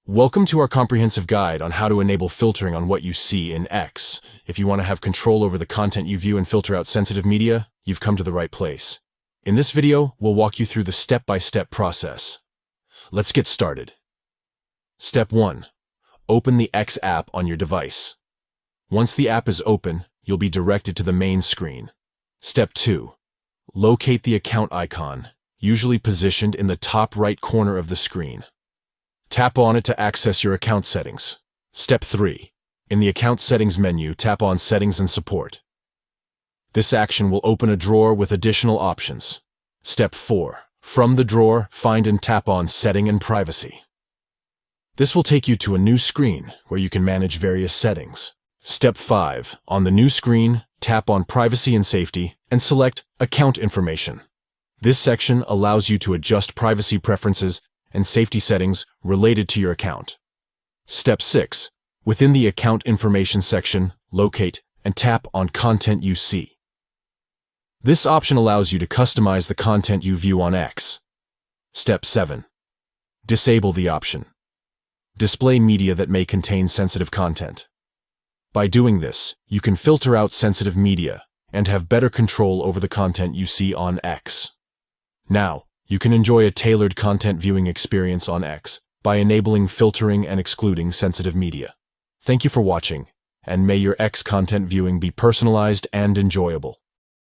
Welcome to our comprehensive guide on how to enable filtering on what you see in X. If you want to have control over the content you view and filter out sensitive media, you've come to the right place. In this video, we'll walk you through the step-by-step process. Let's get started. Step 1. Open the X app on your device. Once the app is open, you'll be directed to the main screen. Step 2. Locate the account icon, usually positioned in the top right corner of the screen. Tap on it to access your account settings. Step 3. In the Account Settings menu, tap on Settings and Support. This action will open a drawer with additional options. Step 4. From the drawer, find and tap on Setting and Privacy. This will take you to a new screen where you can manage various settings. Step 5. On the new screen, tap on Privacy and Safety and select Account Information. This section allows you to adjust privacy preferences and safety settings related to your account. Step 6. Within the Account Information section, locate and tap on Content You See. This option allows you to customize the content you view on X. Step 7. Disable the option. Display media that may contain sensitive content. By doing this, you can filter out sensitive media and have better control over the content you see on X. Now, you can enjoy a tailored content viewing experience on X by enabling filtering and excluding sensitive media. Thank you for watching, and may your X content viewing be personalized and enjoyable.